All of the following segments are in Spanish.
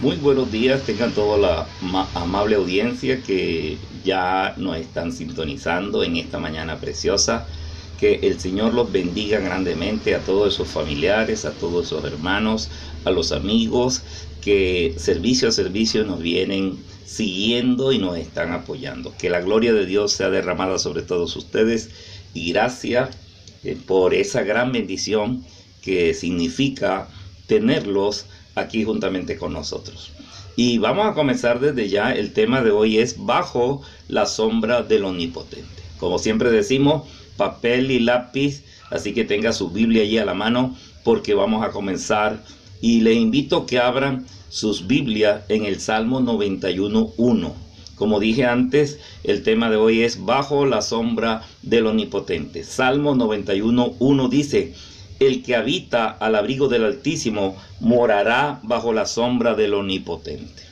Muy buenos días, tengan toda la amable audiencia que ya nos están sintonizando en esta mañana preciosa. Que el Señor los bendiga grandemente a todos esos familiares, a todos esos hermanos, a los amigos que servicio a servicio nos vienen siguiendo y nos están apoyando. Que la gloria de Dios sea derramada sobre todos ustedes y gracias por esa gran bendición que significa tenerlos aquí juntamente con nosotros. Y vamos a comenzar desde ya. El tema de hoy es bajo la sombra del Omnipotente. Como siempre decimos, papel y lápiz, así que tenga su Biblia allí a la mano porque vamos a comenzar. Y les invito a que abran sus Biblias en el Salmo 91:1. Como dije antes, el tema de hoy es bajo la sombra del Omnipotente. Salmo 91:1 dice: el que habita al abrigo del Altísimo morará bajo la sombra del Omnipotente.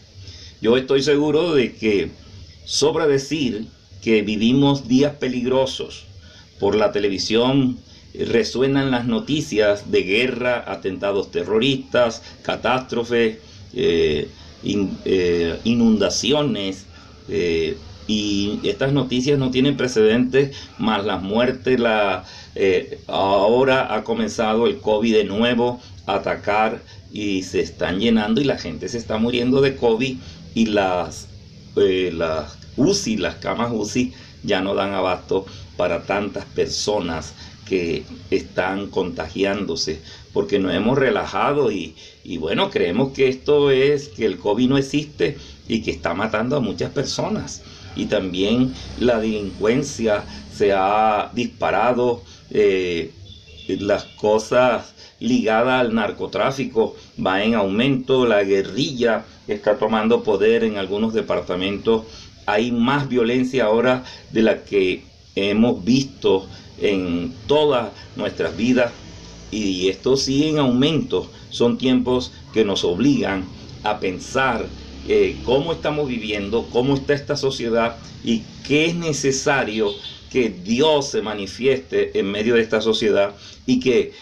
Yo estoy seguro de que sobra decir que vivimos días peligrosos. Por la televisión resuenan las noticias de guerra, atentados terroristas, catástrofes, inundaciones, y estas noticias no tienen precedentes, más las muertes. Ahora ha comenzado el COVID de nuevo a atacar y se están llenando y la gente se está muriendo de COVID, y las UCI, las camas UCI ya no dan abasto para tantas personas que están contagiándose, porque nos hemos relajado y bueno, creemos que esto es, que el COVID no existe y que está matando a muchas personas. Y también la delincuencia se ha disparado, las cosas ligadas al narcotráfico va en aumento, la guerrilla está tomando poder en algunos departamentos. Hay más violencia ahora de la que hemos visto en todas nuestras vidas, y esto sigue en aumento. Son tiempos que nos obligan a pensar cómo estamos viviendo, cómo está esta sociedad y qué es necesario que Dios se manifieste en medio de esta sociedad, y que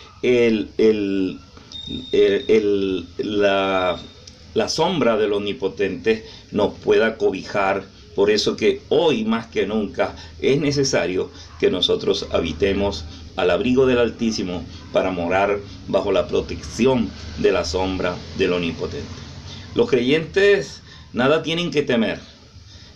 la sombra del Omnipotente nos pueda cobijar. Por eso que hoy más que nunca es necesario que nosotros habitemos al abrigo del Altísimo para morar bajo la protección de la sombra del Omnipotente. Los creyentes nada tienen que temer.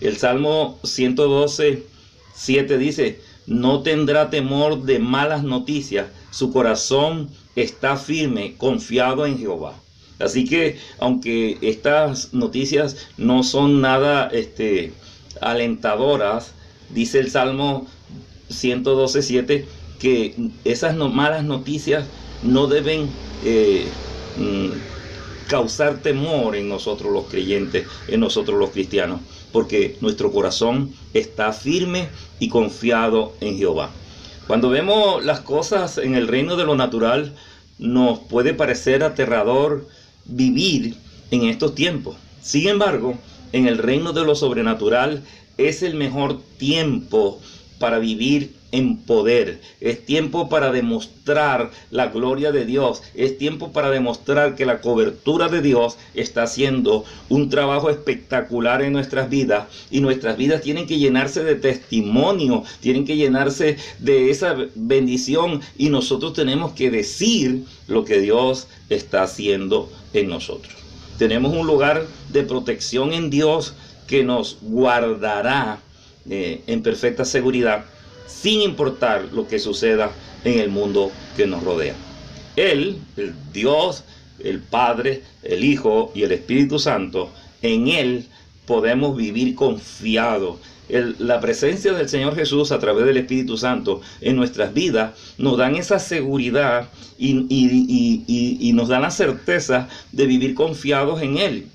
El Salmo 112:7 dice: no tendrá temor de malas noticias, su corazón está firme, confiado en Jehová. Así que, aunque estas noticias no son nada alentadoras, dice el Salmo 112:7 que esas malas noticias no deben causar temor en nosotros los creyentes, en nosotros los cristianos, porque nuestro corazón está firme y confiado en Jehová. Cuando vemos las cosas en el reino de lo natural, nos puede parecer aterrador vivir en estos tiempos. Sin embargo, en el reino de lo sobrenatural es el mejor tiempo para vivir en poder. Es tiempo para demostrar la gloria de Dios. Es tiempo para demostrar que la cobertura de Dios está haciendo un trabajo espectacular en nuestras vidas, y nuestras vidas tienen que llenarse de testimonio, tienen que llenarse de esa bendición, y nosotros tenemos que decir lo que Dios está haciendo en nosotros. Tenemos un lugar de protección en Dios que nos guardará en perfecta seguridad, sin importar lo que suceda en el mundo que nos rodea. Él, el Dios, el Padre, el Hijo y el Espíritu Santo, en Él podemos vivir confiados. La presencia del Señor Jesús a través del Espíritu Santo en nuestras vidas nos dan esa seguridad y nos dan la certeza de vivir confiados en Él,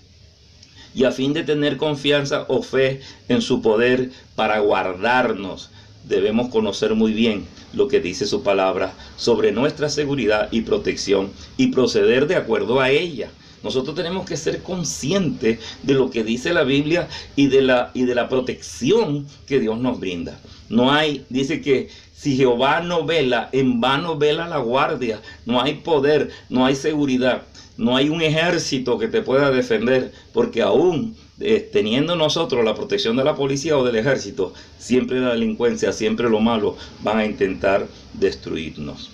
y a fin de tener confianza o fe en su poder para guardarnos. Debemos conocer muy bien lo que dice su palabra sobre nuestra seguridad y protección, y proceder de acuerdo a ella. Nosotros tenemos que ser conscientes de lo que dice la Biblia y de la protección que Dios nos brinda. Dice que si Jehová no vela, en vano vela la guardia. No hay poder, no hay seguridad. no hay un ejército que te pueda defender, porque aún teniendo nosotros la protección de la policía o del ejército, siempre la delincuencia, siempre lo malo van a intentar destruirnos.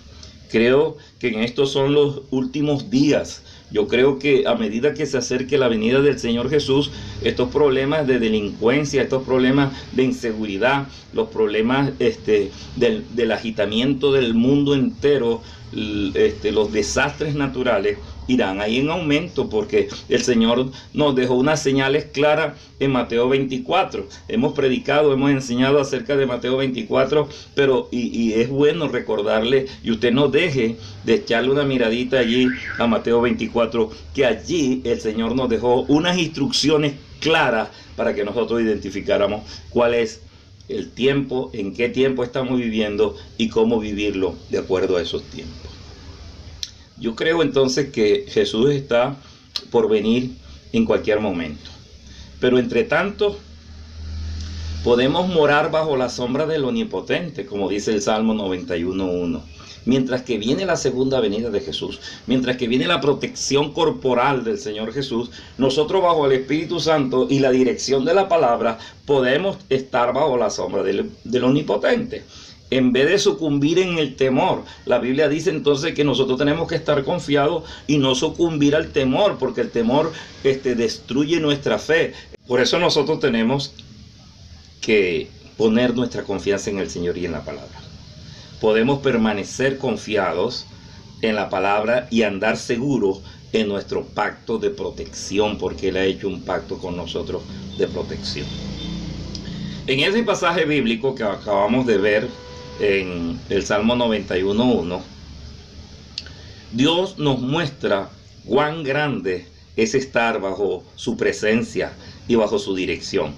Creo que en estos son los últimos días. Yo creo que a medida que se acerque la venida del Señor Jesús, estos problemas de delincuencia, estos problemas de inseguridad, los problemas del agitamiento del mundo entero, los desastres naturales irán ahí en aumento, porque el Señor nos dejó unas señales claras en Mateo 24. Hemos predicado, hemos enseñado acerca de Mateo 24, pero y es bueno recordarle, y usted no deje de echarle una miradita allí a Mateo 24, que allí el Señor nos dejó unas instrucciones claras para que nosotros identificáramos cuál es el tiempo, en qué tiempo estamos viviendo y cómo vivirlo de acuerdo a esos tiempos. Yo creo entonces que Jesús está por venir en cualquier momento. Pero entre tanto, podemos morar bajo la sombra del Omnipotente, como dice el Salmo 91:1. Mientras que viene la segunda venida de Jesús, mientras que viene la protección corporal del Señor Jesús, nosotros bajo el Espíritu Santo y la dirección de la palabra podemos estar bajo la sombra del Omnipotente. En vez de sucumbir en el temor, la Biblia dice entonces que nosotros tenemos que estar confiados y no sucumbir al temor, porque el temor destruye nuestra fe. Por eso nosotros tenemos que poner nuestra confianza en el Señor y en la palabra. Podemos permanecer confiados en la palabra y andar seguros en nuestro pacto de protección, porque Él ha hecho un pacto con nosotros de protección. En ese pasaje bíblico que acabamos de ver, en el Salmo 91:1, Dios nos muestra cuán grande es estar bajo su presencia y bajo su dirección,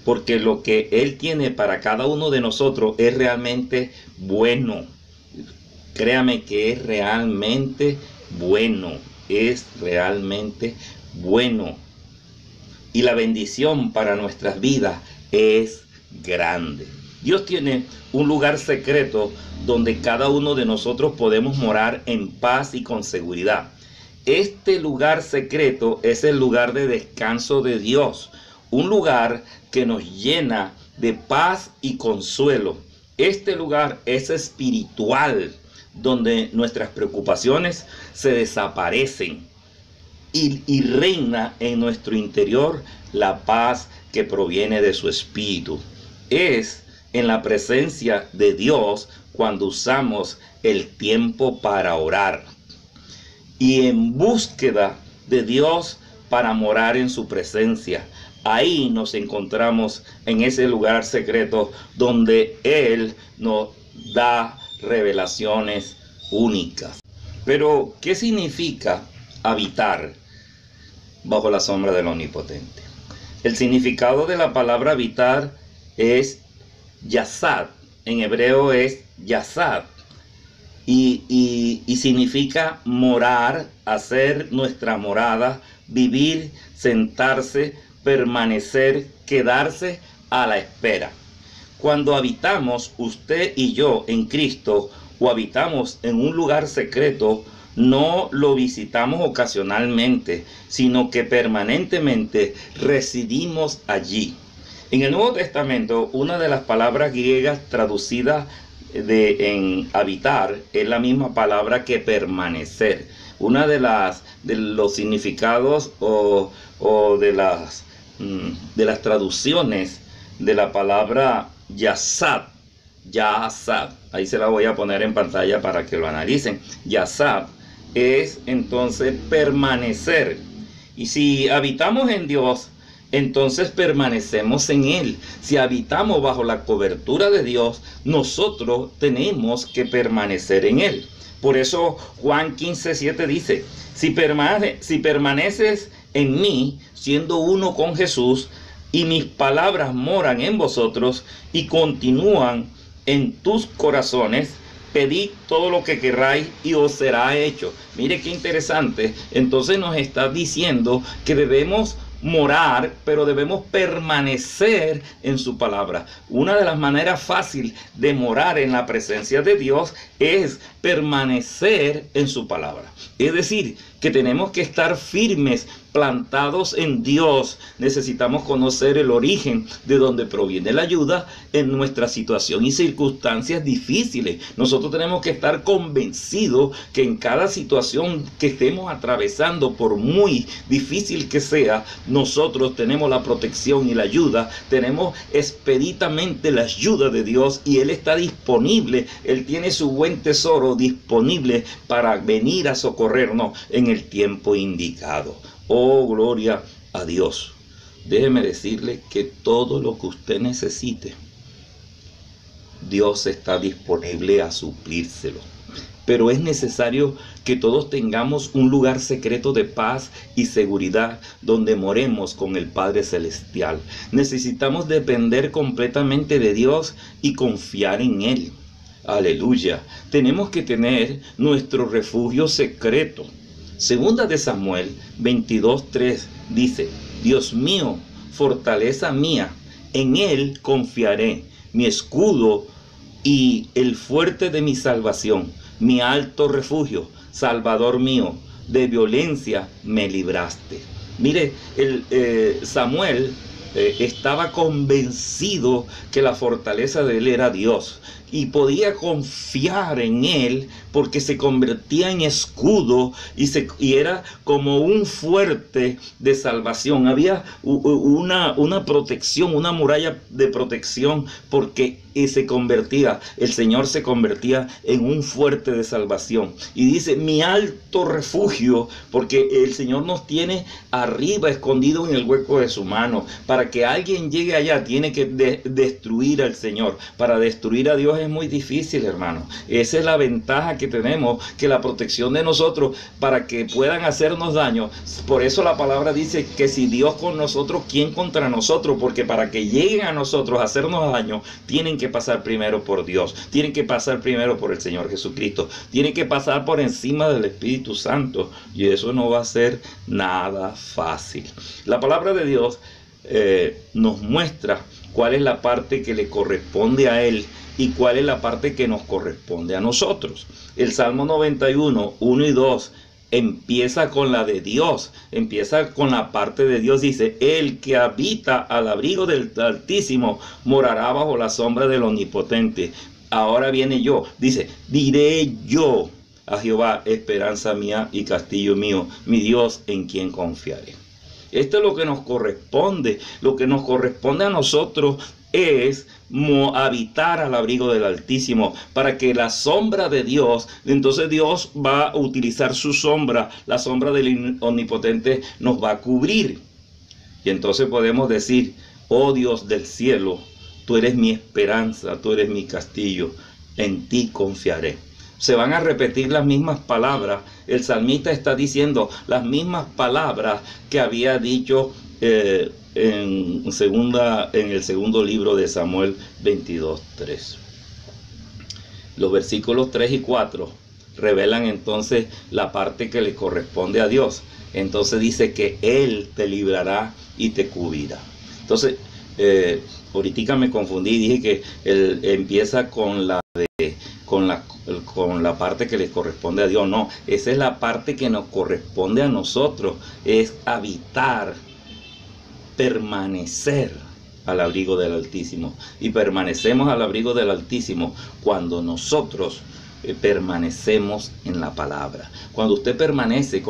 porque lo que Él tiene para cada uno de nosotros es realmente bueno. Créame que es realmente bueno, es realmente bueno. Y la bendición para nuestras vidas es grande. Dios tiene un lugar secreto donde cada uno de nosotros podemos morar en paz y con seguridad. Este lugar secreto es el lugar de descanso de Dios, un lugar que nos llena de paz y consuelo. Este lugar es espiritual, donde nuestras preocupaciones se desaparecen y reina en nuestro interior la paz que proviene de su espíritu. Es en la presencia de Dios cuando usamos el tiempo para orar y en búsqueda de Dios para morar en su presencia. Ahí nos encontramos en ese lugar secreto donde Él nos da revelaciones únicas. Pero, ¿qué significa habitar bajo la sombra del Omnipotente? El significado de la palabra habitar es Yasad, en hebreo es Yasad, y significa morar, hacer nuestra morada, vivir, sentarse, permanecer, quedarse a la espera. Cuando habitamos usted y yo en Cristo, o habitamos en un lugar secreto, no lo visitamos ocasionalmente, sino que permanentemente residimos allí. En el Nuevo Testamento, una de las palabras griegas traducidas en habitar es la misma palabra que permanecer. Una de los significados o de las traducciones de la palabra Yasad, ahí se la voy a poner en pantalla para que lo analicen. Yasad es entonces permanecer. Y si habitamos en Dios, entonces permanecemos en Él. Si habitamos bajo la cobertura de Dios, nosotros tenemos que permanecer en Él. Por eso Juan 15:7 dice, si permaneces en mí, siendo uno con Jesús, y mis palabras moran en vosotros y continúan en tus corazones, pedid todo lo que querráis y os será hecho. Mire qué interesante. Entonces nos está diciendo que debemos morar, pero debemos permanecer en su palabra. Una de las maneras fáciles de morar en la presencia de Dios es permanecer en su palabra. Es decir, que tenemos que estar firmes, plantados en Dios. Necesitamos conocer el origen de donde proviene la ayuda en nuestra situación y circunstancias difíciles. Nosotros tenemos que estar convencidos que en cada situación que estemos atravesando, por muy difícil que sea, nosotros tenemos la protección y la ayuda. Tenemos expeditamente la ayuda de Dios y Él está disponible. Él tiene su buen tesoro disponible para venir a socorrernos en el tiempo indicado. Oh, gloria a Dios. Déjeme decirle que todo lo que usted necesite, Dios está disponible a suplírselo. Pero es necesario que todos tengamos un lugar secreto de paz y seguridad donde moremos con el Padre Celestial. Necesitamos depender completamente de Dios y confiar en Él. Aleluya. Tenemos que tener nuestro refugio secreto. Segunda de Samuel 22:3 dice: Dios mío, fortaleza mía, en Él confiaré, mi escudo y el fuerte de mi salvación, mi alto refugio, Salvador mío, de violencia me libraste. Mire, Samuel estaba convencido que la fortaleza de él era Dios y podía confiar en Él porque se convertía en escudo y era como un fuerte de salvación. Había una protección, una muralla de protección, porque el Señor se convertía en un fuerte de salvación. Y dice, mi alto refugio, porque el Señor nos tiene arriba, escondido en el hueco de su mano. Para que alguien llegue allá, tiene que destruir al Señor. Para destruir a Dios es muy difícil, hermano. Esa es la ventaja que tenemos, que la protección de nosotros, para que puedan hacernos daño. Por eso la palabra dice que si Dios con nosotros, ¿quién contra nosotros? Porque para que lleguen a nosotros a hacernos daño, tienen que pasar primero por Dios, tienen que pasar primero por el Señor Jesucristo, tienen que pasar por encima del Espíritu Santo, y eso no va a ser nada fácil. La palabra de Dios nos muestra cuál es la parte que le corresponde a Él y cuál es la parte que nos corresponde a nosotros. El Salmo 91, 1 y 2 empieza con la de Dios, empieza con la parte de Dios. Dice, el que habita al abrigo del Altísimo morará bajo la sombra del Omnipotente. Ahora viene yo, dice, diré yo a Jehová, esperanza mía y castillo mío, mi Dios en quien confiaré. Esto es lo que nos corresponde. Lo que nos corresponde a nosotros es habitar al abrigo del Altísimo, para que la sombra de Dios, entonces Dios va a utilizar su sombra, la sombra del Omnipotente nos va a cubrir. Y entonces podemos decir, oh Dios del cielo, tú eres mi esperanza, tú eres mi castillo, en ti confiaré. Se van a repetir las mismas palabras. El salmista está diciendo las mismas palabras que había dicho en el segundo libro de Samuel 22:3. Los versículos 3 y 4 revelan entonces la parte que le corresponde a Dios. Entonces dice que Él te librará y te cubrirá. Entonces, ahorita me confundí, dije que Él empieza con la parte que le corresponde a Dios. No, esa es la parte que nos corresponde a nosotros, es habitar, permanecer al abrigo del Altísimo. Y permanecemos al abrigo del Altísimo cuando nosotros permanecemos en la palabra. Cuando usted permanece,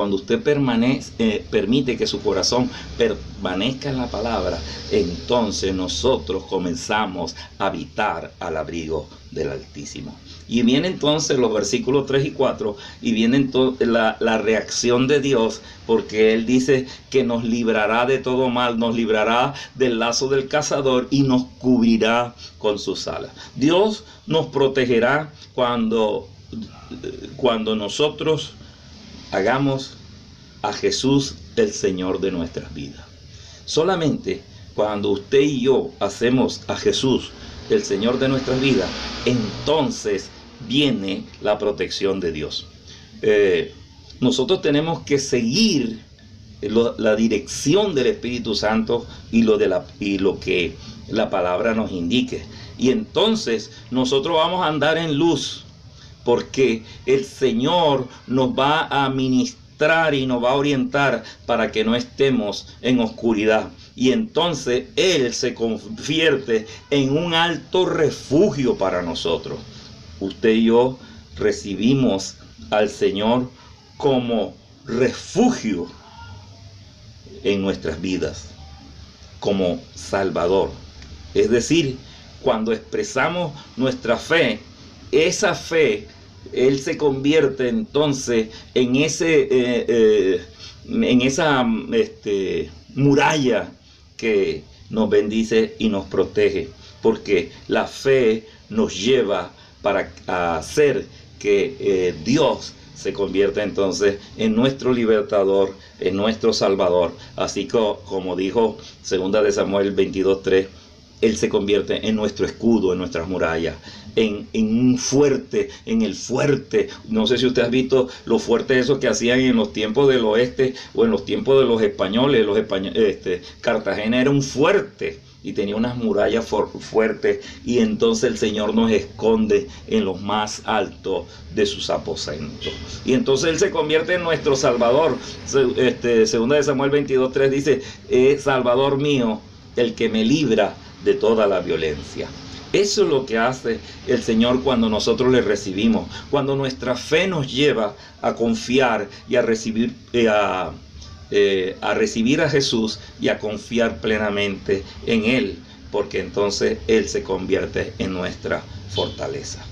permite que su corazón permanezca en la palabra, entonces nosotros comenzamos a habitar al abrigo del Altísimo. Y viene entonces los versículos 3 y 4, y viene entonces la reacción de Dios, porque Él dice que nos librará de todo mal, nos librará del lazo del cazador y nos cubrirá con sus alas. Dios nos protegerá cuando nosotros hagamos a Jesús el Señor de nuestras vidas. Solamente cuando usted y yo hacemos a Jesús el Señor de nuestras vidas, entonces viene la protección de Dios. Nosotros tenemos que seguir la dirección del Espíritu Santo y lo que la palabra nos indique. Y entonces nosotros vamos a andar en luz, porque el Señor nos va a ministrar y nos va a orientar para que no estemos en oscuridad. Y entonces Él se convierte en un alto refugio para nosotros. Usted y yo recibimos al Señor como refugio en nuestras vidas, como Salvador. Es decir, cuando expresamos nuestra fe, esa fe, Él se convierte entonces en esa muralla que nos bendice y nos protege, porque la fe nos lleva para hacer que Dios se convierta entonces en nuestro libertador, en nuestro salvador. Así como dijo 2 de Samuel 22:3, Él se convierte en nuestro escudo, en nuestras murallas, en un fuerte, en el fuerte. No sé si usted ha visto los fuertes esos que hacían en los tiempos del oeste o en los tiempos de los españoles. Cartagena era un fuerte y tenía unas murallas fuertes, y entonces el Señor nos esconde en los más altos de sus aposentos. Y entonces Él se convierte en nuestro Salvador. 2 de Samuel 22:3 dice, Salvador mío, el que me libra de toda la violencia. Eso es lo que hace el Señor cuando nosotros le recibimos, cuando nuestra fe nos lleva a confiar y a recibir a Jesús y a confiar plenamente en Él, porque entonces Él se convierte en nuestra fortaleza.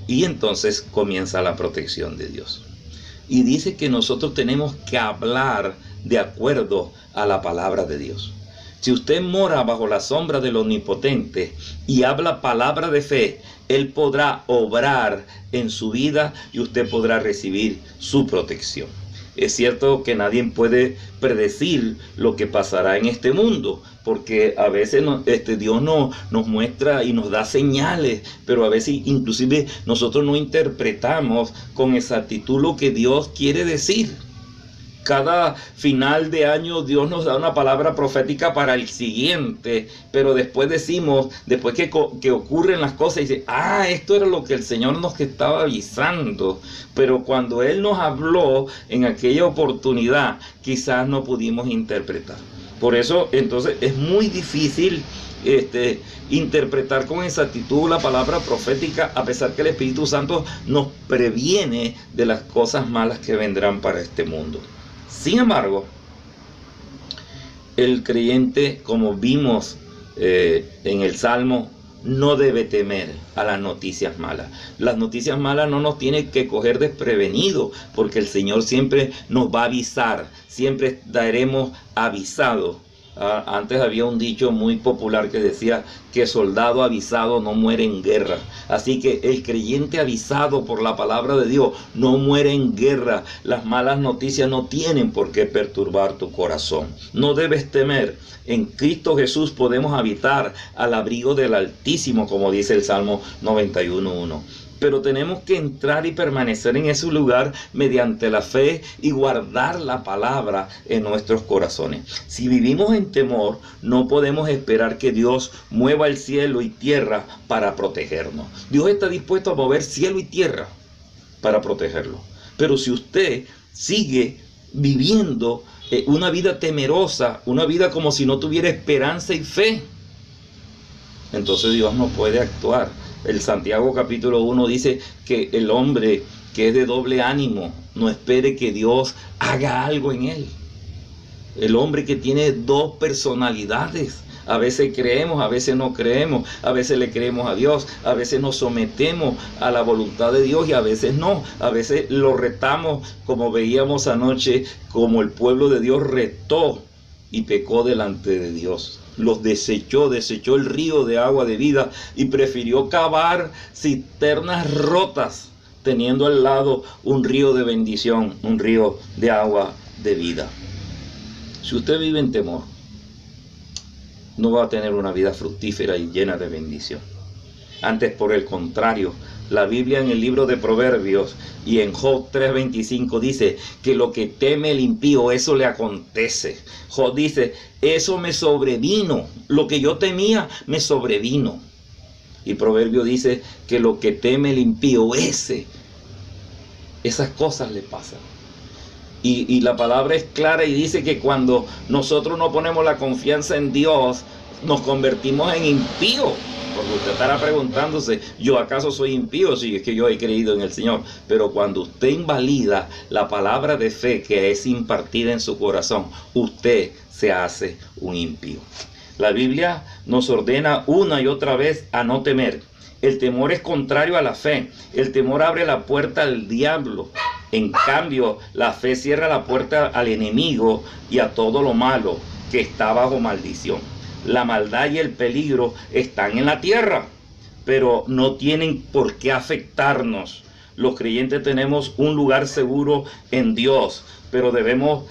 Y entonces comienza la protección de Dios. Y dice que nosotros tenemos que hablar de acuerdo a la palabra de Dios. Si usted mora bajo la sombra del Omnipotente y habla palabra de fe, Él podrá obrar en su vida y usted podrá recibir su protección. Es cierto que nadie puede predecir lo que pasará en este mundo, porque a veces Dios nos muestra y nos da señales, pero a veces inclusive nosotros no interpretamos con exactitud lo que Dios quiere decir. Cada final de año Dios nos da una palabra profética para el siguiente, pero después decimos, después que ocurren las cosas, dice, esto era lo que el Señor nos estaba avisando. Pero cuando Él nos habló en aquella oportunidad, quizás no pudimos interpretar. Por eso entonces es muy difícil interpretar con exactitud la palabra profética, a pesar que el Espíritu Santo nos previene de las cosas malas que vendrán para este mundo. Sin embargo, el creyente, como vimos en el Salmo, no debe temer a las noticias malas. Las noticias malas no nos tienen que coger desprevenidos, porque el Señor siempre nos va a avisar, siempre estaremos avisados. Antes había un dicho muy popular que decía que soldado avisado no muere en guerra. Así que el creyente avisado por la palabra de Dios no muere en guerra. Las malas noticias no tienen por qué perturbar tu corazón. No debes temer. En Cristo Jesús podemos habitar al abrigo del Altísimo, como dice el Salmo 91:1. Pero tenemos que entrar y permanecer en ese lugar mediante la fe y guardar la palabra en nuestros corazones. Si vivimos en temor, no podemos esperar que Dios mueva el cielo y tierra para protegernos. Dios está dispuesto a mover cielo y tierra para protegerlo. Pero si usted sigue viviendo una vida temerosa, una vida como si no tuviera esperanza y fe, entonces Dios no puede actuar. El Santiago capítulo 1 dice que el hombre que es de doble ánimo no espere que Dios haga algo en él. El hombre que tiene dos personalidades, a veces creemos, a veces no creemos, a veces le creemos a Dios, a veces nos sometemos a la voluntad de Dios y a veces no, a veces lo retamos, como veíamos anoche, como el pueblo de Dios retó y pecó delante de Dios. Los desechó el río de agua de vida y prefirió cavar cisternas rotas, teniendo al lado un río de bendición, un río de agua de vida. Si usted vive en temor, no va a tener una vida fructífera y llena de bendición. Antes, por el contrario, la Biblia en el libro de Proverbios y en Job 3:25 dice que lo que teme el impío, eso le acontece. Job dice, eso me sobrevino, lo que yo temía me sobrevino. Y Proverbio dice que lo que teme el impío, esas cosas le pasan. Y la palabra es clara y dice que cuando nosotros no ponemos la confianza en Dios, nos convertimos en impíos. Porque usted estará preguntándose, ¿yo acaso soy impío? Sí, es que yo he creído en el Señor. Pero cuando usted invalida la palabra de fe que es impartida en su corazón, usted se hace un impío. La Biblia nos ordena una y otra vez a no temer. El temor es contrario a la fe. El temor abre la puerta al diablo. En cambio, la fe cierra la puerta al enemigo y a todo lo malo que está bajo maldición. La maldad y el peligro están en la tierra, pero no tienen por qué afectarnos. Los creyentes tenemos un lugar seguro en Dios, pero debemos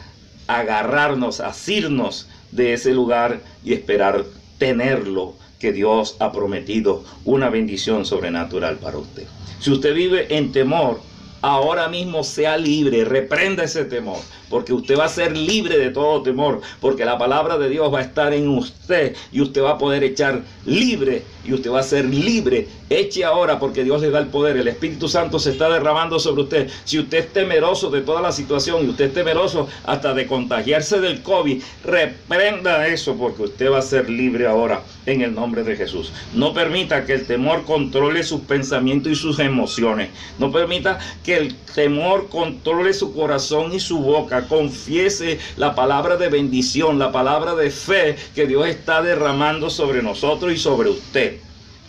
agarrarnos, asirnos de ese lugar y esperar tenerlo, que Dios ha prometido una bendición sobrenatural para usted. Si usted vive en temor, ahora mismo sea libre, reprenda ese temor, porque usted va a ser libre de todo temor, porque la palabra de Dios va a estar en usted y usted va a poder echar libre y usted va a ser libre. Eche ahora, porque Dios le da el poder. El Espíritu Santo se está derramando sobre usted. Si usted es temeroso de toda la situación y usted es temeroso hasta de contagiarse del COVID, reprenda eso, porque usted va a ser libre ahora en el nombre de Jesús. No permita que el temor controle sus pensamientos y sus emociones. No permita que el temor controle su corazón y su boca. Confiese la palabra de bendición, la palabra de fe que Dios está derramando sobre nosotros y sobre usted.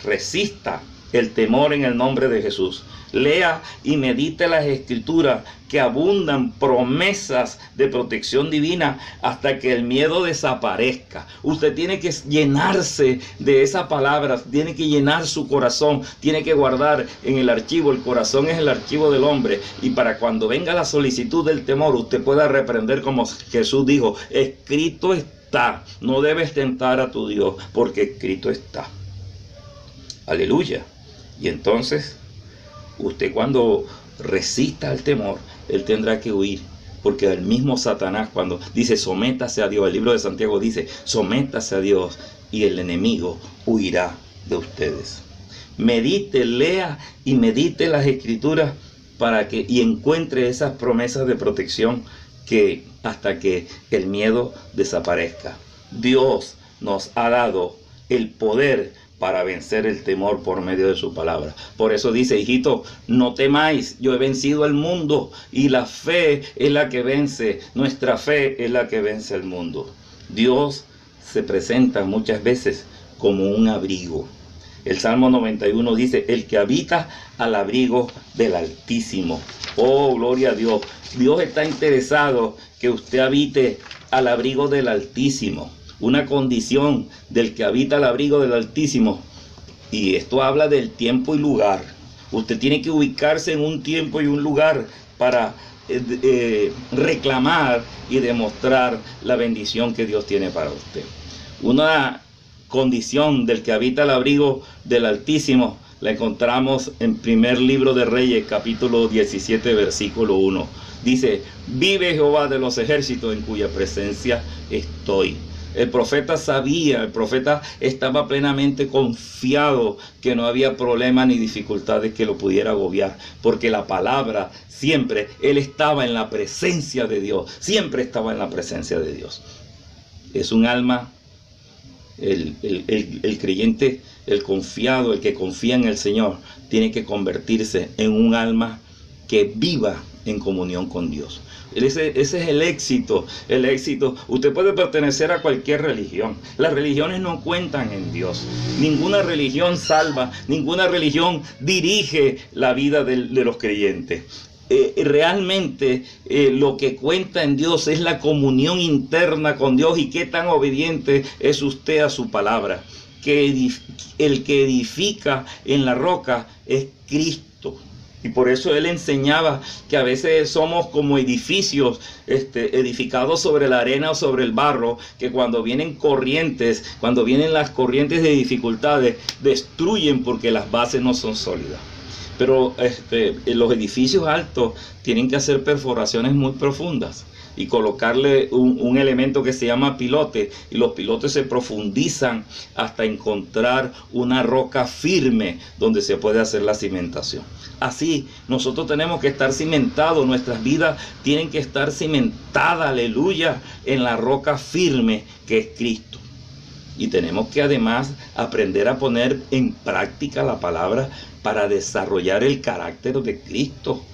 Resista el temor en el nombre de Jesús. Lea y medite las escrituras, que abundan promesas de protección divina hasta que el miedo desaparezca. Usted tiene que llenarse de esas palabras, tiene que llenar su corazón, tiene que guardar en el archivo. El corazón es el archivo del hombre, y para cuando venga la solicitud del temor, usted pueda reprender como Jesús dijo: escrito está. No debes tentar a tu Dios, porque escrito está. Aleluya. Y entonces, usted cuando resista al temor, él tendrá que huir, porque el mismo Satanás, cuando dice sométase a Dios, el libro de Santiago dice sométase a Dios, y el enemigo huirá de ustedes. Medite, lea y medite las escrituras y encuentre esas promesas de protección hasta que el miedo desaparezca. Dios nos ha dado el poder para vencer el temor por medio de su palabra. Por eso dice: hijito, no temáis, yo he vencido al mundo, y la fe es la que vence, nuestra fe es la que vence al mundo. Dios se presenta muchas veces como un abrigo. El Salmo 91 dice: el que habita al abrigo del Altísimo. Oh, gloria a Dios. Dios está interesado que usted habite al abrigo del Altísimo. Una condición del que habita al abrigo del Altísimo. Y esto habla del tiempo y lugar. Usted tiene que ubicarse en un tiempo y un lugar para reclamar y demostrar la bendición que Dios tiene para usted. Una condición del que habita al abrigo del Altísimo la encontramos en primer libro de Reyes, capítulo 17, versículo 1. Dice: vive Jehová de los ejércitos, en cuya presencia estoy. El profeta sabía, el profeta estaba plenamente confiado que no había problemas ni dificultades que lo pudiera agobiar, porque la palabra siempre, él estaba en la presencia de Dios, siempre estaba en la presencia de Dios. Es un alma, el creyente, el confiado, el que confía en el Señor, tiene que convertirse en un alma que viva en comunión con Dios. Ese es el éxito. El éxito. Usted puede pertenecer a cualquier religión. Las religiones no cuentan en Dios. Ninguna religión salva, ninguna religión dirige la vida de los creyentes. Realmente lo que cuenta en Dios es la comunión interna con Dios, y qué tan obediente es usted a su palabra. El que edifica en la roca es Cristo. Y por eso él enseñaba que a veces somos como edificios edificados sobre la arena o sobre el barro, que cuando vienen las corrientes de dificultades, destruyen porque las bases no son sólidas. Pero los edificios altos tienen que hacer perforaciones muy profundas. y colocarle un elemento que se llama pilote, y los pilotes se profundizan hasta encontrar una roca firme donde se puede hacer la cimentación. Así nosotros tenemos que estar cimentados, nuestras vidas tienen que estar cimentadas, aleluya, en la roca firme que es Cristo. Y tenemos que además aprender a poner en práctica la palabra para desarrollar el carácter de Cristo.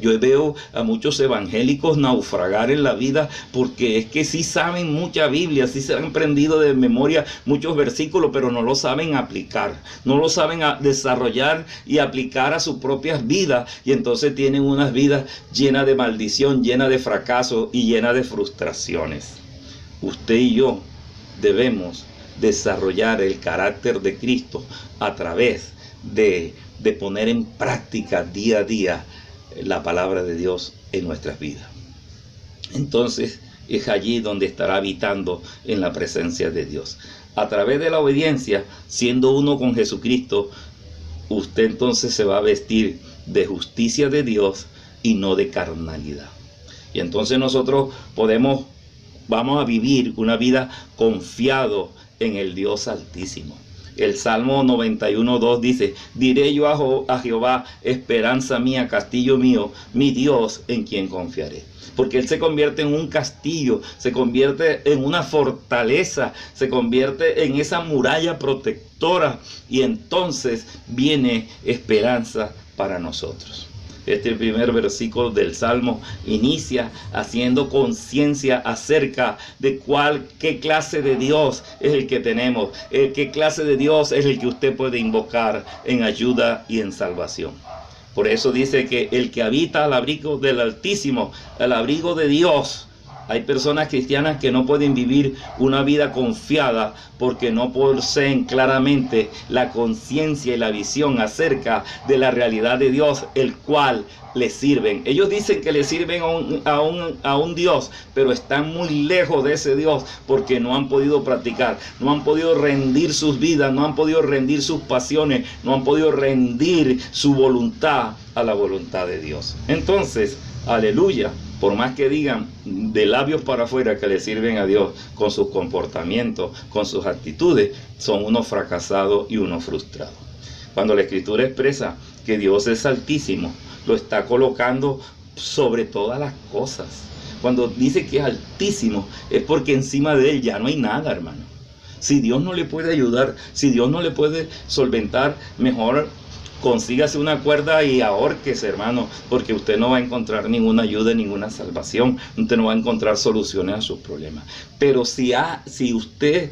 Yo veo a muchos evangélicos naufragar en la vida porque es que sí saben mucha Biblia, sí se han aprendido de memoria muchos versículos, pero no lo saben aplicar, no lo saben desarrollar y aplicar a sus propias vidas, y entonces tienen unas vidas llenas de maldición, llenas de fracaso y llenas de frustraciones. Usted y yo debemos desarrollar el carácter de Cristo a través de poner en práctica día a día la palabra de Dios en nuestras vidas. Entonces es allí donde estará habitando en la presencia de Dios. A través de la obediencia, siendo uno con Jesucristo, usted entonces se va a vestir de justicia de Dios y no de carnalidad. Y entonces nosotros vamos a vivir una vida confiado en el Dios Altísimo. El Salmo 91:2 dice: diré yo a Jehová, esperanza mía, castillo mío, mi Dios en quien confiaré. Porque Él se convierte en un castillo, se convierte en una fortaleza, se convierte en esa muralla protectora, y entonces viene esperanza para nosotros. Este primer versículo del Salmo inicia haciendo conciencia acerca de qué clase de Dios es el que tenemos, qué clase de Dios es el que usted puede invocar en ayuda y en salvación. Por eso dice que el que habita al abrigo del Altísimo, al abrigo de Dios. Hay personas cristianas que no pueden vivir una vida confiada porque no poseen claramente la conciencia y la visión acerca de la realidad de Dios, el cual les sirven. Ellos dicen que le sirven a un Dios, pero están muy lejos de ese Dios porque no han podido practicar, no han podido rendir sus vidas, no han podido rendir sus pasiones, no han podido rendir su voluntad a la voluntad de Dios. Entonces, aleluya. Por más que digan de labios para afuera que le sirven a Dios, con sus comportamientos, con sus actitudes, son unos fracasados y unos frustrados. Cuando la Escritura expresa que Dios es altísimo, lo está colocando sobre todas las cosas. Cuando dice que es altísimo, es porque encima de Él ya no hay nada, hermano. Si Dios no le puede ayudar, si Dios no le puede solventar, mejor consígase una cuerda y ahórquese, hermano, porque usted no va a encontrar ninguna ayuda, ninguna salvación. Usted no va a encontrar soluciones a sus problemas. Pero si usted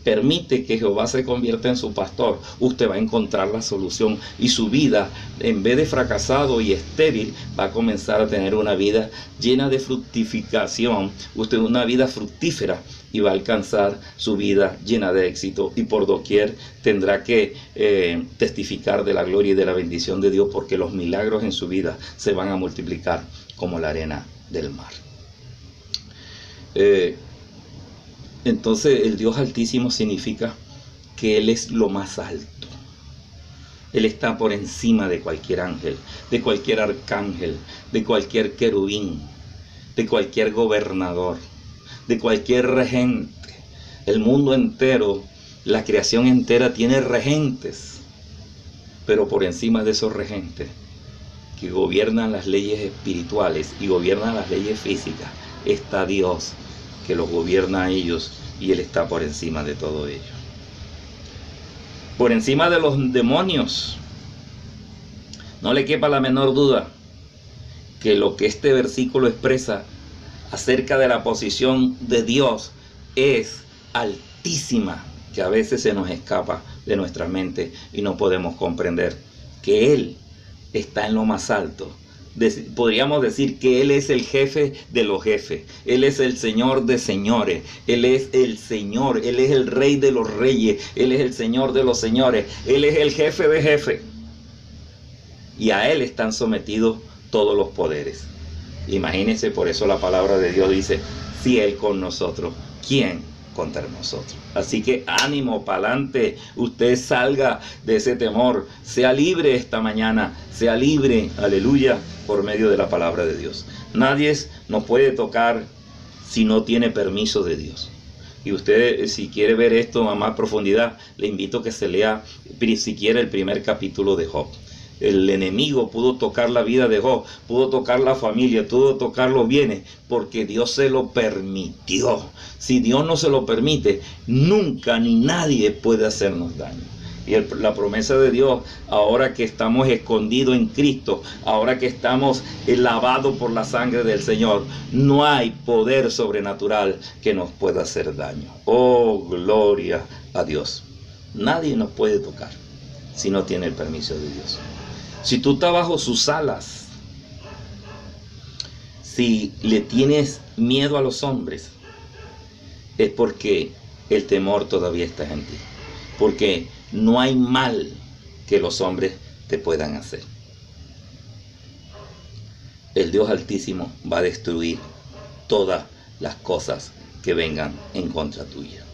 permite que Jehová se convierta en su pastor, usted va a encontrar la solución, y su vida, en vez de fracasado y estéril, va a comenzar a tener una vida llena de fructificación, usted una vida fructífera, y va a alcanzar su vida llena de éxito, y por doquier tendrá que testificar de la gloria y de la bendición de Dios, porque los milagros en su vida se van a multiplicar como la arena del mar. Entonces el Dios Altísimo significa que Él es lo más alto. Él está por encima de cualquier ángel, de cualquier arcángel, de cualquier querubín, de cualquier gobernador, de cualquier regente. El mundo entero, la creación entera tiene regentes, pero por encima de esos regentes que gobiernan las leyes espirituales y gobiernan las leyes físicas, está Dios, que los gobierna a ellos, y Él está por encima de todo ello. Por encima de los demonios. No le quepa la menor duda que lo que este versículo expresa acerca de la posición de Dios es altísima, que a veces se nos escapa de nuestra mente y no podemos comprender que Él está en lo más alto. Podríamos decir que Él es el jefe de los jefes, Él es el Señor de señores, Él es el Señor, Él es el Rey de los reyes, Él es el Señor de los señores, Él es el jefe de jefes, y a Él están sometidos todos los poderes. Imagínense, por eso la palabra de Dios dice: si Él con nosotros, ¿quién contra nosotros. Así que ánimo, para adelante, usted salga de ese temor, sea libre esta mañana, sea libre, aleluya, por medio de la palabra de Dios. Nadie nos puede tocar si no tiene permiso de Dios. Y usted, si quiere ver esto a más profundidad, le invito a que se lea siquiera el primer capítulo de Job. El enemigo pudo tocar la vida de Job, pudo tocar la familia, pudo tocar los bienes, porque Dios se lo permitió. Si Dios no se lo permite, nunca ni nadie puede hacernos daño. Y la promesa de Dios, ahora que estamos escondidos en Cristo, ahora que estamos lavados por la sangre del Señor, no hay poder sobrenatural que nos pueda hacer daño. Oh, gloria a Dios. Nadie nos puede tocar si no tiene el permiso de Dios. Si tú estás bajo sus alas, si le tienes miedo a los hombres, es porque el temor todavía está en ti. Porque no hay mal que los hombres te puedan hacer. El Dios Altísimo va a destruir todas las cosas que vengan en contra tuya.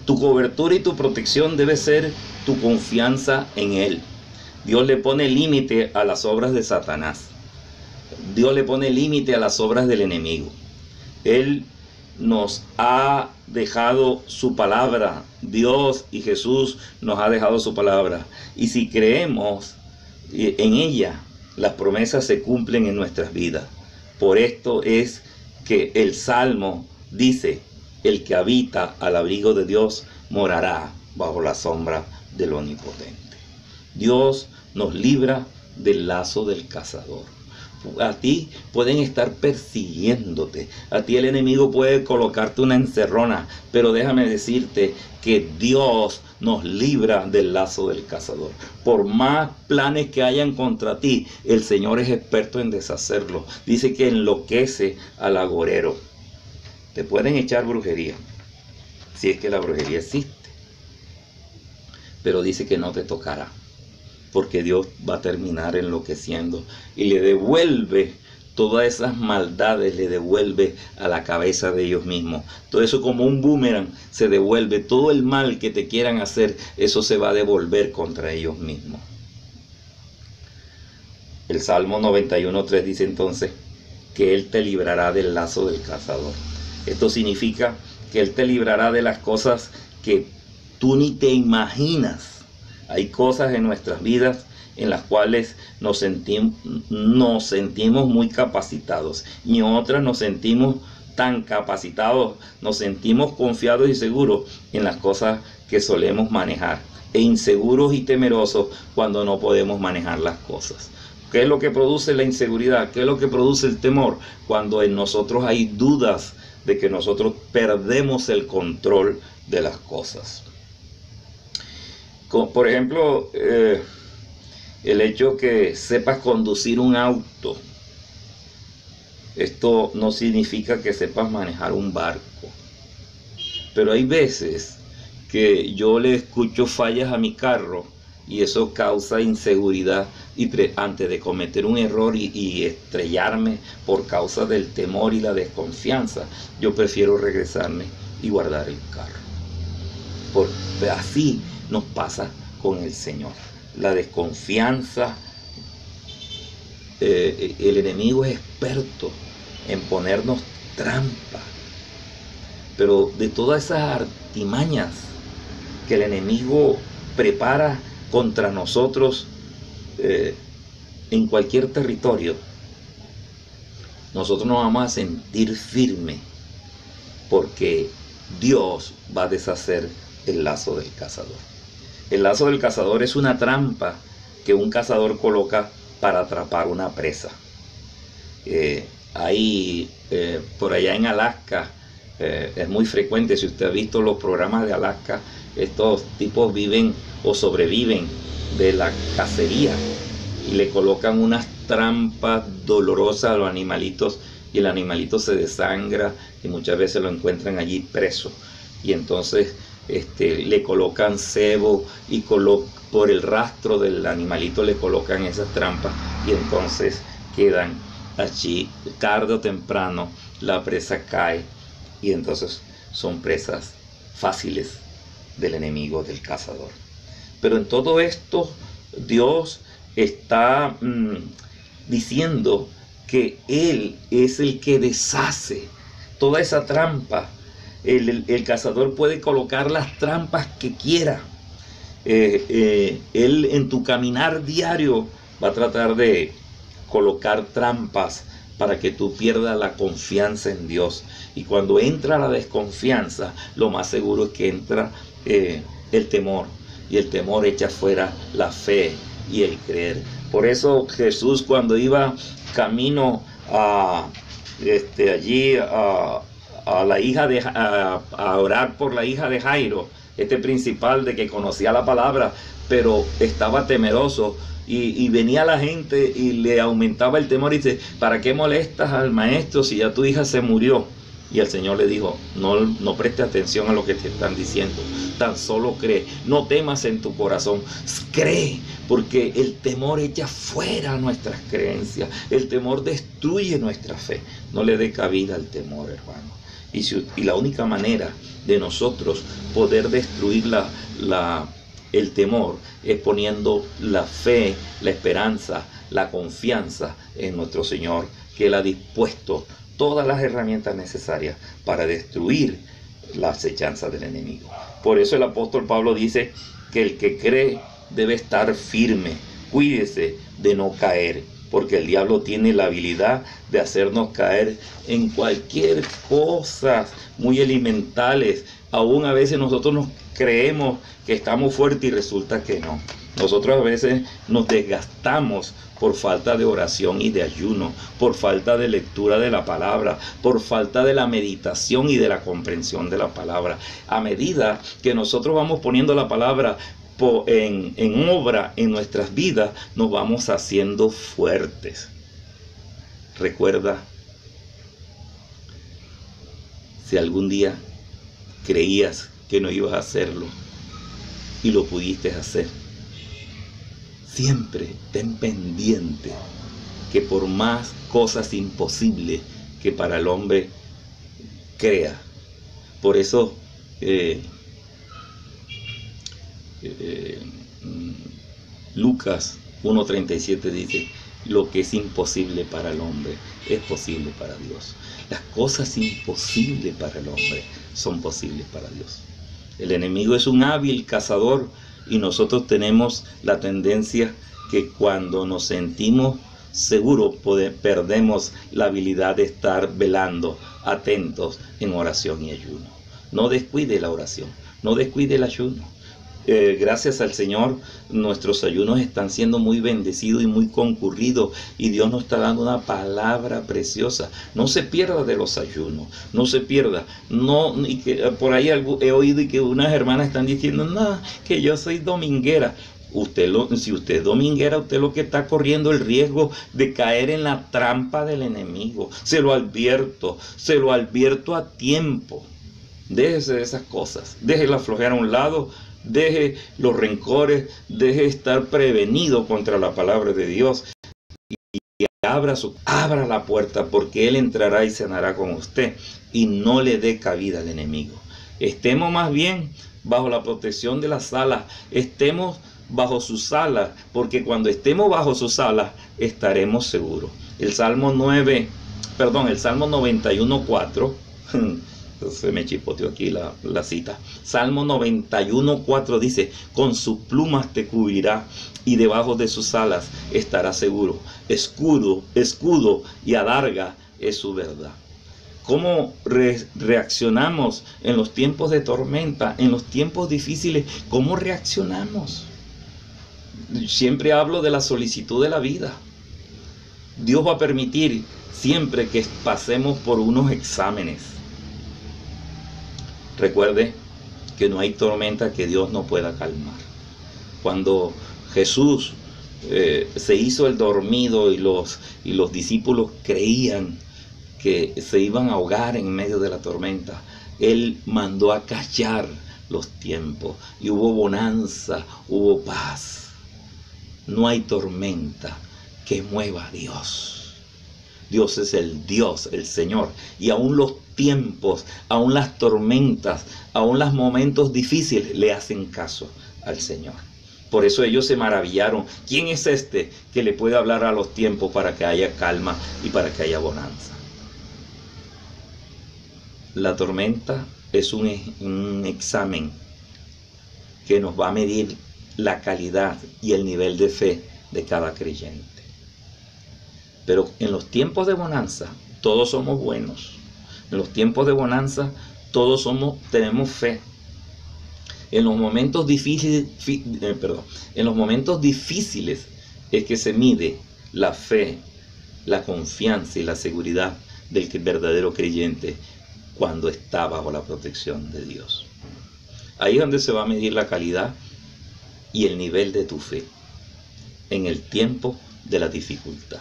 Tu cobertura y tu protección debe ser tu confianza en Él. Dios le pone límite a las obras de Satanás. Dios le pone límite a las obras del enemigo. Él nos ha dejado su palabra. Dios y Jesús nos ha dejado su palabra. Y si creemos en ella, las promesas se cumplen en nuestras vidas. Por esto es que el Salmo dice: el que habita al abrigo de Dios morará bajo la sombra del Omnipotente. Dios nos libra del lazo del cazador. A ti pueden estar persiguiéndote, a ti el enemigo puede colocarte una encerrona, pero déjame decirte que Dios nos libra del lazo del cazador. Por más planes que hayan contra ti, el Señor es experto en deshacerlo. Dice que enloquece al agorero. Te pueden echar brujería, si es que la brujería existe, pero dice que no te tocará, porque Dios va a terminar enloqueciendo y le devuelve todas esas maldades, le devuelve a la cabeza de ellos mismos. Todo eso como un boomerang se devuelve. Todo el mal que te quieran hacer, eso se va a devolver contra ellos mismos. El Salmo 91:3 dice entonces que Él te librará del lazo del cazador. Esto significa que Él te librará de las cosas que tú ni te imaginas. Hay cosas en nuestras vidas en las cuales nos sentimos muy capacitados, y en otras nos sentimos tan capacitados, nos sentimos confiados y seguros en las cosas que solemos manejar, e inseguros y temerosos cuando no podemos manejar las cosas. ¿Qué es lo que produce la inseguridad? ¿Qué es lo que produce el temor? Cuando en nosotros hay dudas de que nosotros perdemos el control de las cosas. Por ejemplo, el hecho que sepas conducir un auto. Esto no significa que sepas manejar un barco. Pero hay veces que yo le escucho fallas a mi carro y eso causa inseguridad, y antes de cometer un error y estrellarme por causa del temor y la desconfianza, yo prefiero regresarme y guardar el carro. Porque así nos pasa con el Señor. La desconfianza, el enemigo es experto en ponernos trampa, pero de todas esas artimañas que el enemigo prepara contra nosotros en cualquier territorio, nosotros nos vamos a sentir firmes, porque Dios va a deshacer el lazo del cazador. El lazo del cazador es una trampa que un cazador coloca para atrapar una presa. Por allá en Alaska es muy frecuente. Si usted ha visto los programas de Alaska, estos tipos viven o sobreviven de la cacería y le colocan unas trampas dolorosas a los animalitos, y el animalito se desangra y muchas veces lo encuentran allí preso, y entonces le colocan cebo y por el rastro del animalito le colocan esas trampas, y entonces quedan allí. Tarde o temprano la presa cae y entonces son presas fáciles del enemigo, del cazador. Pero en todo esto Dios está diciendo que Él es el que deshace toda esa trampa. El cazador puede colocar las trampas que quiera. Él en tu caminar diario va a tratar de colocar trampas para que tú pierdas la confianza en Dios. Y cuando entra la desconfianza, lo más seguro es que entra el temor. Y el temor echa fuera la fe y el creer. Por eso Jesús, cuando iba camino a la hija a orar por la hija de Jairo, este principal de que conocía la palabra, pero estaba temeroso, y venía la gente y le aumentaba el temor y dice: ¿para qué molestas al maestro si ya tu hija se murió? Y el Señor le dijo: no preste atención a lo que te están diciendo, tan solo cree, no temas en tu corazón, cree, porque el temor echa fuera nuestras creencias, el temor destruye nuestra fe. No le dé cabida al temor, hermano. Y la única manera de nosotros poder destruir el temor es poniendo la fe, la esperanza, la confianza en nuestro Señor, que Él ha dispuesto todas las herramientas necesarias para destruir la acechanza del enemigo. Por eso el apóstol Pablo dice que el que cree debe estar firme, cuídese de no caer, porque el diablo tiene la habilidad de hacernos caer en cualquier cosa, muy elementales. Aún a veces nosotros nos creemos que estamos fuertes y resulta que no. Nosotros a veces nos desgastamos por falta de oración y de ayuno, por falta de lectura de la palabra, por falta de la meditación y de la comprensión de la palabra. A medida que nosotros vamos poniendo la palabra en obra en nuestras vidas, nos vamos haciendo fuertes. Recuerda, si algún día creías que no ibas a hacerlo y lo pudiste hacer, siempre ten pendiente que por más cosas imposibles que para el hombre crea, por eso Lucas 1:37 dice: lo que es imposible para el hombre es posible para Dios. Las cosas imposibles para el hombre son posibles para Dios. El enemigo es un hábil cazador y nosotros tenemos la tendencia que cuando nos sentimos seguros perdemos la habilidad de estar velando, atentos en oración y ayuno. No descuide la oración, no descuide el ayuno. Gracias al Señor, nuestros ayunos están siendo muy bendecidos y muy concurridos, y Dios nos está dando una palabra preciosa. No se pierda de los ayunos, no se pierda. No, y que por ahí he oído y que unas hermanas están diciendo: no, que yo soy dominguera. Si usted es dominguera, usted lo que está corriendo el riesgo de caer en la trampa del enemigo. Se lo advierto a tiempo. Déjese de esas cosas, deje la flojera a un lado, deje los rencores, deje estar prevenido contra la palabra de Dios y abra la puerta, porque Él entrará y cenará con usted, y no le dé cabida al enemigo. Estemos más bien bajo la protección de las alas, estemos bajo sus alas, porque cuando estemos bajo sus alas estaremos seguros. El Salmo 91:4 se me chipoteó aquí la cita. Salmo 91:4 dice: con sus plumas te cubrirá y debajo de sus alas estará seguro. Escudo y adarga es su verdad. ¿Cómo reaccionamos en los tiempos de tormenta, en los tiempos difíciles? ¿Cómo reaccionamos? Siempre hablo de la solicitud de la vida. Dios va a permitir siempre que pasemos por unos exámenes. Recuerde que no hay tormenta que Dios no pueda calmar. Cuando Jesús se hizo el dormido y los discípulos creían que se iban a ahogar en medio de la tormenta, Él mandó a callar los tiempos y hubo bonanza, hubo paz. No hay tormenta que mueva a Dios. Dios es el Dios, el Señor, y aún los tiempos, aún las tormentas, aún los momentos difíciles, le hacen caso al Señor. Por eso ellos se maravillaron. ¿Quién es este que le puede hablar a los tiempos para que haya calma y para que haya bonanza? La tormenta es un examen que nos va a medir la calidad y el nivel de fe de cada creyente. Pero en los tiempos de bonanza, todos somos buenos. En los tiempos de bonanza, todos tenemos fe. En los momentos difíciles, en los momentos difíciles es que se mide la fe, la confianza y la seguridad del verdadero creyente cuando está bajo la protección de Dios. Ahí es donde se va a medir la calidad y el nivel de tu fe, en el tiempo de la dificultad.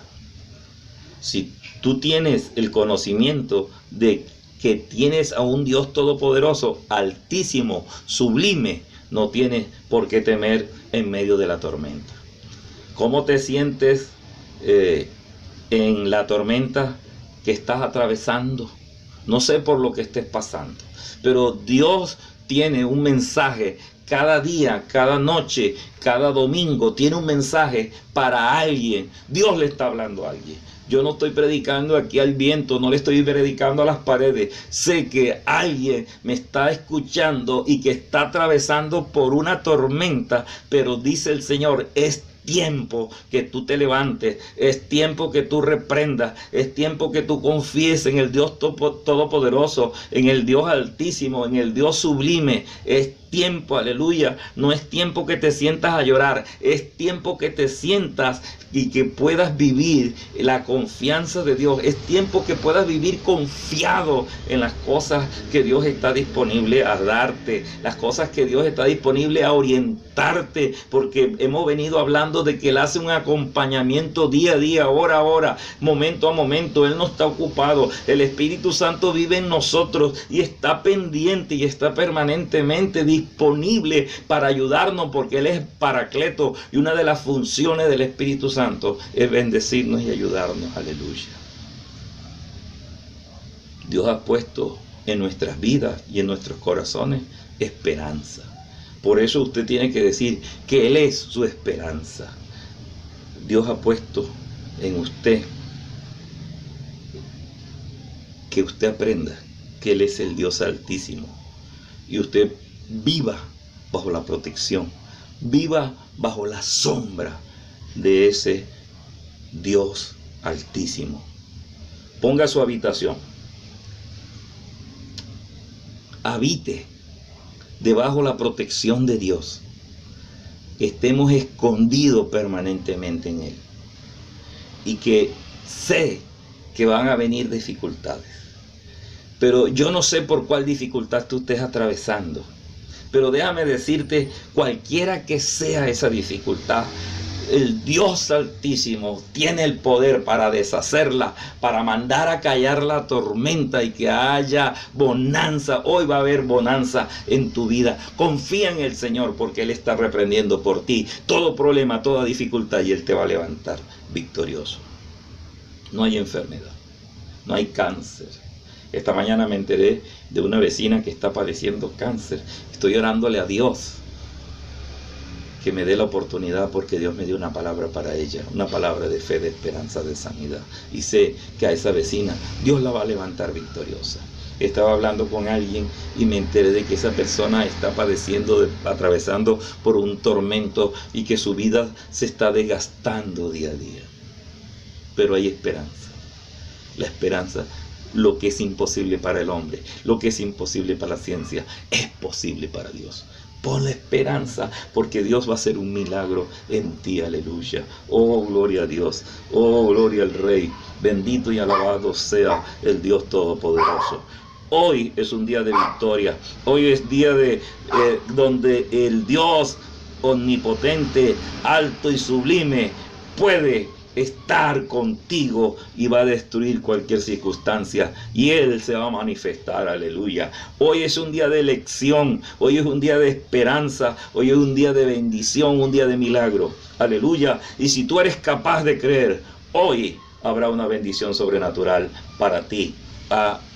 Si tú tienes el conocimiento de que tienes a un Dios todopoderoso, altísimo, sublime, no tienes por qué temer en medio de la tormenta. ¿Cómo te sientes en la tormenta que estás atravesando? No sé por lo que estés pasando, pero Dios tiene un mensaje cada día, cada noche, cada domingo, tiene un mensaje para alguien. Dios le está hablando a alguien. Yo no estoy predicando aquí al viento, no le estoy predicando a las paredes. Sé que alguien me está escuchando y que está atravesando por una tormenta, pero dice el Señor, es tiempo que tú te levantes, es tiempo que tú reprendas, es tiempo que tú confíes en el Dios todopoderoso, en el Dios altísimo, en el Dios sublime. Es tiempo, aleluya, no es tiempo que te sientas a llorar, es tiempo que te sientas y que puedas vivir la confianza de Dios. Es tiempo que puedas vivir confiado en las cosas que Dios está disponible a darte, las cosas que Dios está disponible a orientarte, porque hemos venido hablando de que Él hace un acompañamiento día a día, hora a hora, momento a momento. Él no está ocupado. El Espíritu Santo vive en nosotros y está pendiente y está permanentemente disponible para ayudarnos, porque Él es Paracleto, y una de las funciones del Espíritu Santo es bendecirnos y ayudarnos. Aleluya. Dios ha puesto en nuestras vidas y en nuestros corazones esperanza. Por eso usted tiene que decir que Él es su esperanza. Dios ha puesto en usted que usted aprenda que Él es el Dios altísimo y usted viva bajo la protección, viva bajo la sombra de ese Dios altísimo. Ponga su habitación, habite debajo la protección de Dios. Estemos escondidos permanentemente en Él. Y que sé que van a venir dificultades. Pero yo no sé por cuál dificultad tú estés atravesando. Pero déjame decirte, cualquiera que sea esa dificultad, el Dios Altísimo tiene el poder para deshacerla, para mandar a callar la tormenta y que haya bonanza. Hoy va a haber bonanza en tu vida. Confía en el Señor, porque Él está reprendiendo por ti todo problema, toda dificultad, y Él te va a levantar victorioso. No hay enfermedad, no hay cáncer. Esta mañana me enteré de una vecina que está padeciendo cáncer. Estoy orándole a Dios que me dé la oportunidad, porque Dios me dio una palabra para ella, una palabra de fe, de esperanza, de sanidad. Y sé que a esa vecina Dios la va a levantar victoriosa. Estaba hablando con alguien y me enteré de que esa persona está padeciendo, atravesando por un tormento, y que su vida se está desgastando día a día. Pero hay esperanza. La esperanza, lo que es imposible para el hombre, lo que es imposible para la ciencia, es posible para Dios. Pon la esperanza, porque Dios va a hacer un milagro en ti. Aleluya. Oh, gloria a Dios. Oh, gloria al Rey. Bendito y alabado sea el Dios Todopoderoso. Hoy es un día de victoria. Hoy es día donde el Dios omnipotente, alto y sublime, puede estar contigo y va a destruir cualquier circunstancia, y Él se va a manifestar. Aleluya. Hoy es un día de elección, hoy es un día de esperanza, hoy es un día de bendición, un día de milagro. Aleluya. Y si tú eres capaz de creer, hoy habrá una bendición sobrenatural para ti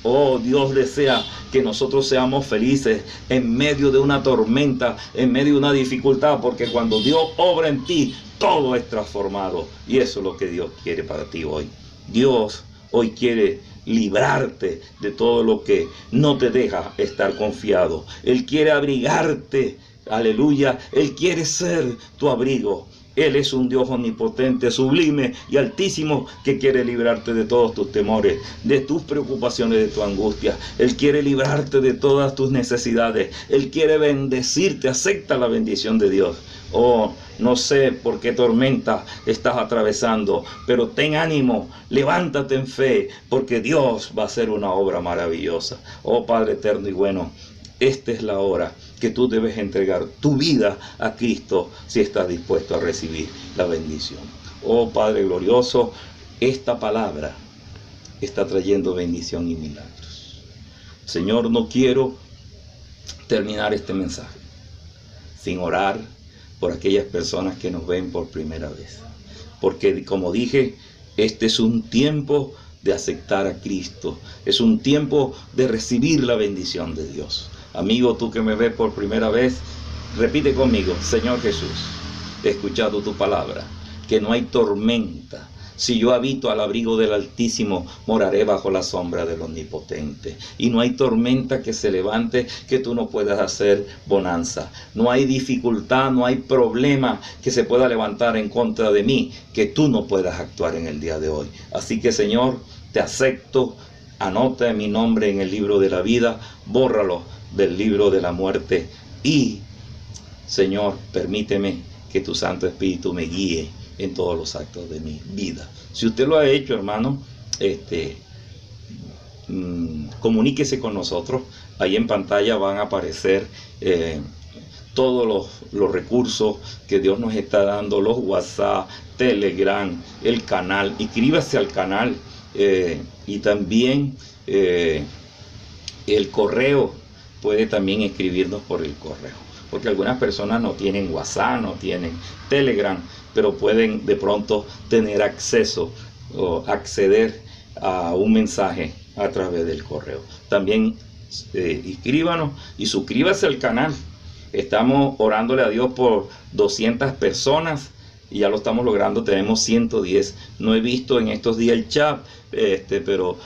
Oh, Dios desea que nosotros seamos felices en medio de una tormenta, en medio de una dificultad, porque cuando Dios obra en ti, todo es transformado. Y eso es lo que Dios quiere para ti hoy. Dios hoy quiere librarte de todo lo que no te deja estar confiado. Él quiere abrigarte, aleluya. Él quiere ser tu abrigo. Él es un Dios omnipotente, sublime y altísimo, que quiere librarte de todos tus temores, de tus preocupaciones, de tu angustia. Él quiere librarte de todas tus necesidades. Él quiere bendecirte. Acepta la bendición de Dios. Oh, no sé por qué tormenta estás atravesando, pero ten ánimo, levántate en fe, porque Dios va a hacer una obra maravillosa. Oh Padre eterno y bueno, esta es la hora que tú debes entregar tu vida a Cristo si estás dispuesto a recibir la bendición. Oh Padre glorioso, esta palabra está trayendo bendición y milagros. Señor, no quiero terminar este mensaje sin orar por aquellas personas que nos ven por primera vez. Porque como dije, este es un tiempo de aceptar a Cristo. Es un tiempo de recibir la bendición de Dios. Amigo, tú que me ves por primera vez, repite conmigo: Señor Jesús, he escuchado tu palabra, que no hay tormenta. Si yo habito al abrigo del Altísimo, moraré bajo la sombra del Omnipotente. Y no hay tormenta que se levante que tú no puedas hacer bonanza. No hay dificultad, no hay problema que se pueda levantar en contra de mí, que tú no puedas actuar en el día de hoy. Así que, Señor, te acepto. Anota mi nombre en el libro de la vida, bórralo del libro de la muerte. Y, Señor, permíteme que tu Santo Espíritu me guíe en todos los actos de mi vida. Si usted lo ha hecho, hermano, comuníquese con nosotros. Ahí en pantalla van a aparecer todos los recursos que Dios nos está dando, los WhatsApp, Telegram, el canal. Inscríbase al canal, y también el correo. Puede también escribirnos por el correo, porque algunas personas no tienen WhatsApp, no tienen Telegram, pero pueden de pronto tener acceso o acceder a un mensaje a través del correo. También inscríbanos y suscríbase al canal. Estamos orándole a Dios por 200 personas y ya lo estamos logrando. Tenemos 110. No he visto en estos días el chat, pero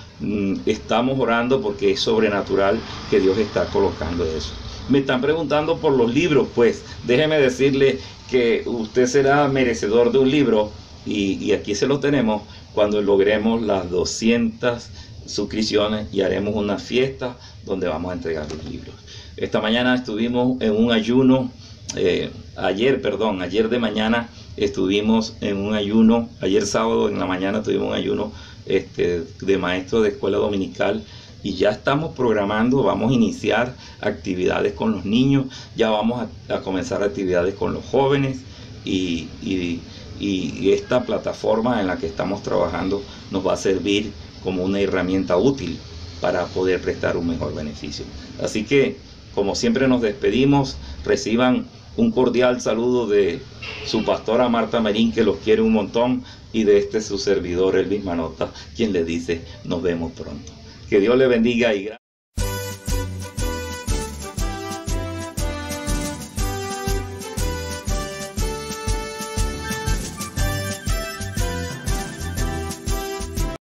estamos orando porque es sobrenatural que Dios está colocando eso. Me están preguntando por los libros. Pues déjeme decirle que usted será merecedor de un libro, y aquí se lo tenemos cuando logremos las 200 suscripciones, y haremos una fiesta donde vamos a entregar los libros. Esta mañana estuvimos en un ayuno, ayer de mañana estuvimos en un ayuno, ayer sábado en la mañana tuvimos un ayuno de maestro de escuela dominical, y ya estamos programando, vamos a iniciar actividades con los niños, ya vamos a comenzar actividades con los jóvenes, y esta plataforma en la que estamos trabajando nos va a servir como una herramienta útil para poder prestar un mejor beneficio. Así que, como siempre, nos despedimos. Reciban un cordial saludo de su pastora Marta Marín, que los quiere un montón, y de su servidor Elvis Manota, quien le dice: nos vemos pronto. Que Dios le bendiga y gracias.